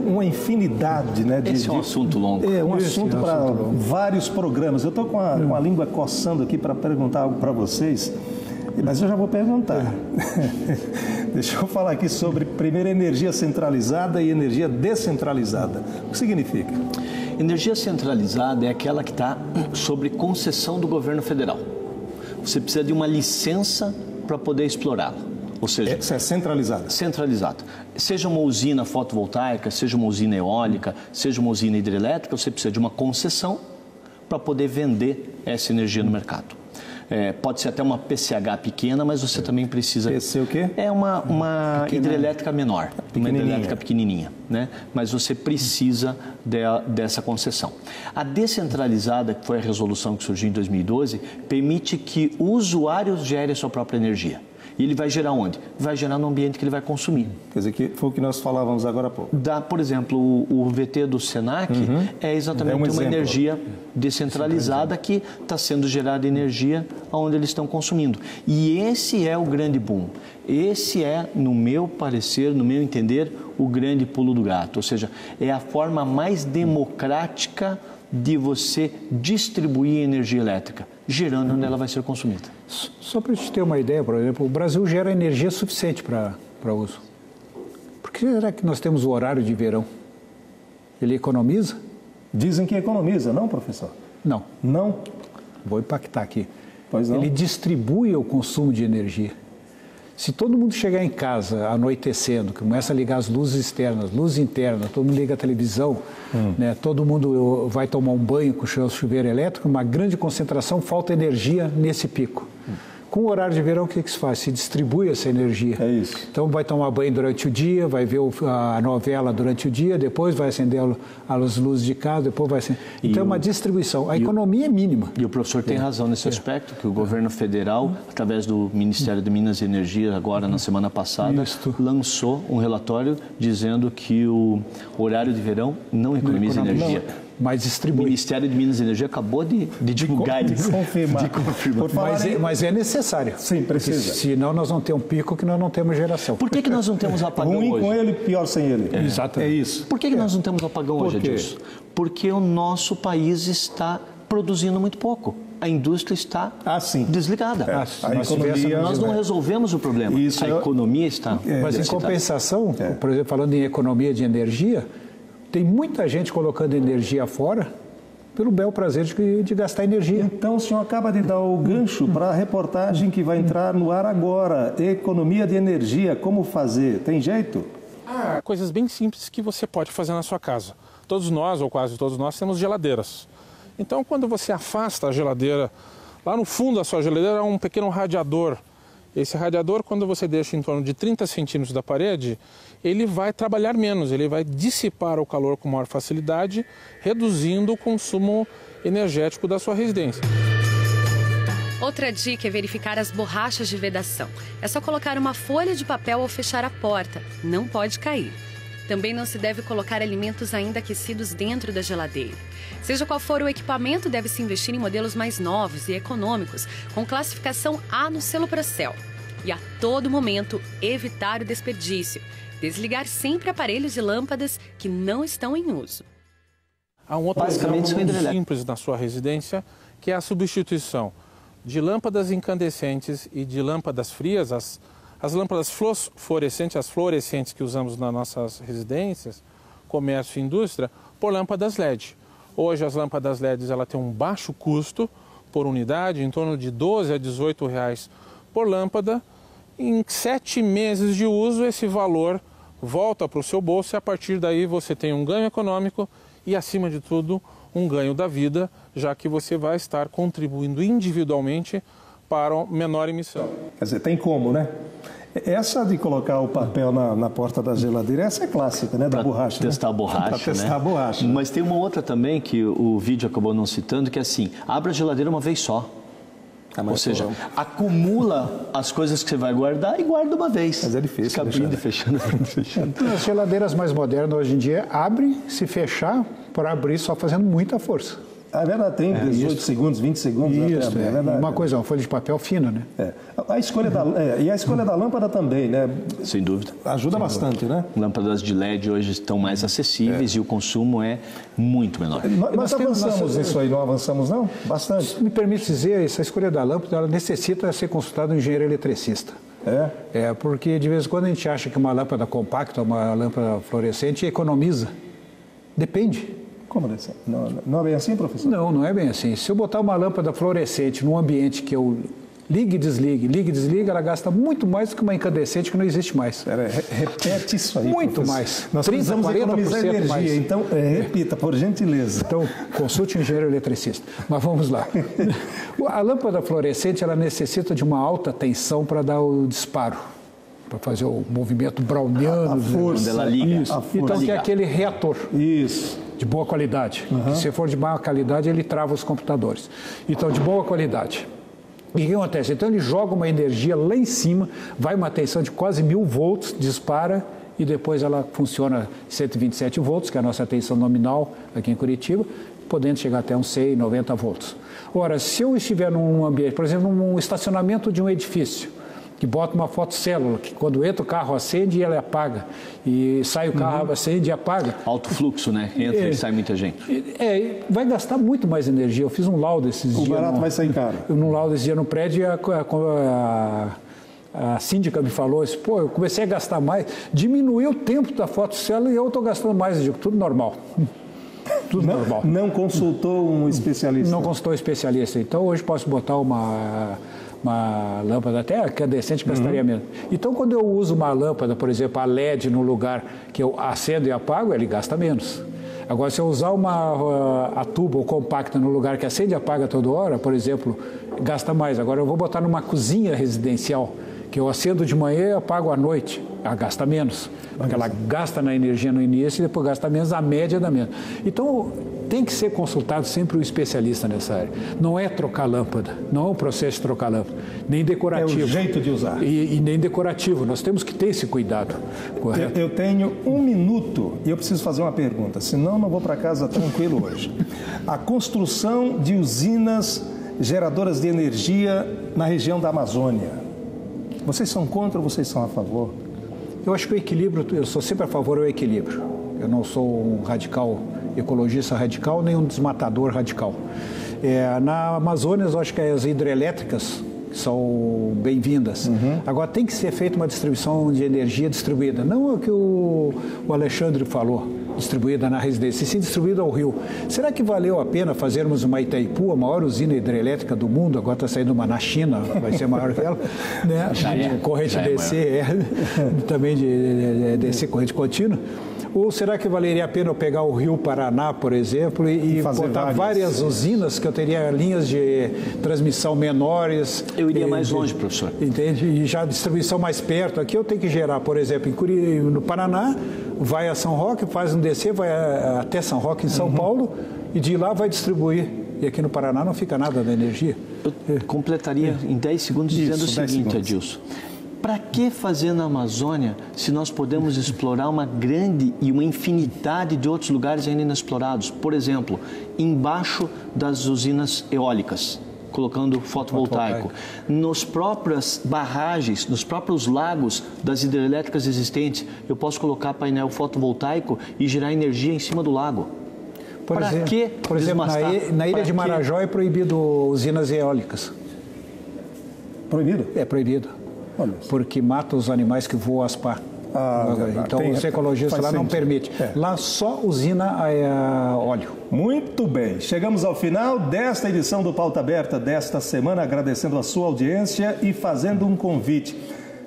uma infinidade, né? Esse é um assunto longo. É um assunto para vários programas. Eu estou com a língua coçando aqui para perguntar algo para vocês, mas eu já vou perguntar. Deixa eu falar aqui sobre, primeiro, energia centralizada e energia descentralizada. O que significa? Energia centralizada é aquela que está sob concessão do governo federal. Você precisa de uma licença para poder explorá-la. Ou seja, é centralizada. Centralizada. Seja uma usina fotovoltaica, seja uma usina eólica, seja uma usina hidrelétrica, você precisa de uma concessão para poder vender essa energia no mercado. Pode ser até uma PCH pequena, mas você também precisa... PC o quê? É uma hidrelétrica menor, uma hidrelétrica pequenininha, né? Mas você precisa dessa concessão. A descentralizada, que foi a resolução que surgiu em 2012, permite que o usuário gere a sua própria energia. E ele vai gerar onde? Vai gerar no ambiente que ele vai consumir. Quer dizer, que foi o que nós falávamos agora há pouco. Por exemplo, o VT do Senac é exatamente uma energia descentralizada que está sendo gerada energia onde eles estão consumindo. E esse é o grande boom. Esse é, no meu parecer, no meu entender, o grande pulo do gato. Ou seja, é a forma mais democrática de você distribuir energia elétrica, gerando onde ela vai ser consumida. Só para a gente ter uma ideia, por exemplo, o Brasil gera energia suficiente para uso. Por que será que nós temos o horário de verão? Ele economiza? Dizem que economiza, não, professor? Não. Não? Vou impactar aqui. Pois não. Ele distribui o consumo de energia. Se todo mundo chegar em casa anoitecendo, começa a ligar as luzes externas, luz interna, todo mundo liga a televisão, né, todo mundo vai tomar um banho com o chuveiro elétrico, uma grande concentração, falta energia nesse pico. Com o horário de verão, o que se faz? Se distribui essa energia. É isso. Então vai tomar banho durante o dia, vai ver a novela durante o dia, depois vai acender as luzes de casa, depois vai acender. Então é uma distribuição. A economia é mínima. E o professor tem razão nesse aspecto, que o governo federal, através do Ministério de Minas e Energia, agora na semana passada, lançou um relatório dizendo que o horário de verão não economiza energia. Mas distribui. O Ministério de Minas e Energia acabou de divulgar isso. De confirmar. Mas é necessário. Sim, precisa. Senão nós vamos ter um pico que nós não temos geração. Por que nós não temos apagão hoje? Ruim com ele, pior sem ele. Exatamente. É isso. Por que nós não temos apagão hoje, Adilson? Porque o nosso país está produzindo muito pouco. A indústria está desligada. Nós não resolvemos o problema. A economia está Mas em compensação, por exemplo, falando em economia de energia, tem muita gente colocando energia fora pelo bel prazer de gastar energia. Então o senhor acaba de dar o gancho para a reportagem que vai entrar no ar agora. Economia de energia, como fazer? Tem jeito? Coisas bem simples que você pode fazer na sua casa. Todos nós, ou quase todos nós, temos geladeiras. Então quando você afasta a geladeira, lá no fundo da sua geladeira há um pequeno radiador. Esse radiador, quando você deixa em torno de 30 centímetros da parede, ele vai trabalhar menos, ele vai dissipar o calor com maior facilidade, reduzindo o consumo energético da sua residência. Outra dica é verificar as borrachas de vedação. É só colocar uma folha de papel ao fechar a porta, não pode cair. Também não se deve colocar alimentos ainda aquecidos dentro da geladeira. Seja qual for o equipamento, deve-se investir em modelos mais novos e econômicos, com classificação A no selo Procel. E a todo momento, evitar o desperdício. Desligar sempre aparelhos e lâmpadas que não estão em uso. Há um outro exemplo simples na sua residência, que é a substituição de lâmpadas incandescentes e de lâmpadas frias, as lâmpadas fluorescentes, as fluorescentes que usamos nas nossas residências, comércio e indústria, por lâmpadas LED. Hoje as lâmpadas LEDs têm um baixo custo por unidade, em torno de 12 a 18 reais por lâmpada. Em 7 meses de uso esse valor volta para o seu bolso e a partir daí você tem um ganho econômico e, acima de tudo, um ganho da vida, já que você vai estar contribuindo individualmente para a menor emissão. Quer dizer, tem como, né? Essa de colocar o papel na porta da geladeira, essa é clássica, né? Da borracha. Para testar a borracha, Para testar a borracha. Mas tem uma outra também que o vídeo acabou não citando, que é assim, abre a geladeira uma vez só. Ou seja, acumula as coisas que você vai guardar e guarda uma vez. Mas é difícil. Fica abrindo e fechando. As geladeiras mais modernas hoje em dia abre, se fechar, para abrir só fazendo muita força. É verdade, tem 18 segundos, 20 segundos. Isso, até, é verdade. Uma coisa, uma folha de papel fina, né? A escolha e a escolha da lâmpada também, né? Sem dúvida. Ajuda bastante, né? Lâmpadas de LED hoje estão mais acessíveis e o consumo é muito menor. Nós avançamos nisso aí, não avançamos não? Bastante. Se me permite dizer, essa escolha da lâmpada, ela necessita ser consultada um engenheiro eletricista. Porque de vez em quando a gente acha que uma lâmpada compacta, uma lâmpada fluorescente economiza. Depende. Como é assim? Não é bem assim, professor? Não é bem assim. Se eu botar uma lâmpada fluorescente num ambiente que eu ligue e desligue, ela gasta muito mais do que uma incandescente que não existe mais. Repete isso aí, muito professor. mais. Nós precisamos economizar energia, mais. Então repita, por gentileza. Então, consulte um engenheiro eletricista. Mas vamos lá. A lâmpada fluorescente, ela necessita de uma alta tensão para dar o disparo, para fazer o movimento browniano. A força. Quando ela liga. Isso. Então, que é aquele reator. Isso. De boa qualidade. Se for de má qualidade, ele trava os computadores. Então, de boa qualidade. E o que acontece? Então, ele joga uma energia lá em cima, vai uma tensão de quase 1000 volts, dispara, e depois ela funciona 127 volts, que é a nossa tensão nominal aqui em Curitiba, podendo chegar até uns 100, 90 volts. Ora, se eu estiver num ambiente, por exemplo, num estacionamento de um edifício, que bota uma fotocélula, que quando entra o carro acende e ela apaga, e sai o carro acende e apaga. Alto fluxo, né? Entra e sai muita gente. Vai gastar muito mais energia. Eu fiz um laudo esses dias. O barato vai sair caro. Um laudo esse dia no prédio e a síndica me falou isso, eu comecei a gastar mais, diminuiu o tempo da fotocélula e eu estou gastando mais, eu digo, tudo normal. Tudo normal. Não consultou um especialista? Não consultou um especialista. Então hoje posso botar uma lâmpada até incandescente, gastaria menos. Então, quando eu uso uma lâmpada, por exemplo, a LED no lugar que eu acendo e apago, ele gasta menos. Agora, se eu usar a tuba ou compacta no lugar que acende e apaga toda hora, por exemplo, gasta mais. Agora, eu vou botar numa cozinha residencial, que eu acendo de manhã e apago à noite, ela gasta menos. Porque ela gasta na energia no início e depois gasta menos, a média dá menos. Então, tem que ser consultado sempre um especialista nessa área. Não é trocar lâmpada, não é um processo de trocar lâmpada, nem decorativo. É o jeito de usar. E nem decorativo, nós temos que ter esse cuidado. Correto? Eu tenho 1 minuto e eu preciso fazer uma pergunta, senão não vou para casa tranquilo hoje. A construção de usinas geradoras de energia na região da Amazônia, vocês são contra ou vocês são a favor? Eu acho que o equilíbrio, eu sou sempre a favor do equilíbrio. Eu não sou um radical, ecologista radical, nem um desmatador radical. Na Amazônia, eu acho que as hidrelétricas são bem-vindas. Agora, tem que ser feita uma distribuição de energia distribuída. Não é o que o Alexandre falou, distribuída na residência, e sim distribuída ao rio. Será que valeu a pena fazermos uma Itaipu, a maior usina hidrelétrica do mundo? Agora está saindo uma na China, vai ser maior que ela, né? De corrente DC, também de DC corrente contínua. Ou será que valeria a pena eu pegar o Rio Paraná, por exemplo, e botar várias usinas, que eu teria linhas de transmissão menores? Eu iria mais longe, professor. Entende? E já a distribuição mais perto. Aqui eu tenho que gerar, por exemplo, no Paraná, vai a São Roque, faz um DC, vai até São Roque, em São Paulo, e de lá vai distribuir. E aqui no Paraná não fica nada da energia. Eu completaria em 10 segundos dizendo o seguinte, Adilson. Para que fazer na Amazônia se nós podemos explorar uma grande e uma infinidade de outros lugares ainda inexplorados? Por exemplo, embaixo das usinas eólicas, colocando fotovoltaico. Nos próprias barragens, nos próprios lagos das hidrelétricas existentes, eu posso colocar painel fotovoltaico e gerar energia em cima do lago. Por exemplo, na ilha de Marajó é proibido usinas eólicas. Proibido? É proibido. Porque mata os animais que voam as pá. Então os ecologistas lá não permitem. Lá só usina a óleo. Muito bem. Chegamos ao final desta edição do Pauta Aberta desta semana, agradecendo a sua audiência e fazendo um convite.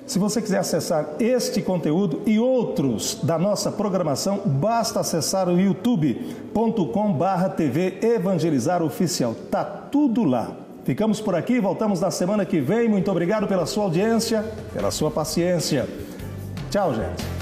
Se você quiser acessar este conteúdo e outros da nossa programação, basta acessar o youtube.com/TV Evangelizar Oficial. Tá tudo lá. Ficamos por aqui, voltamos na semana que vem. Muito obrigado pela sua audiência, pela sua paciência. Tchau, gente.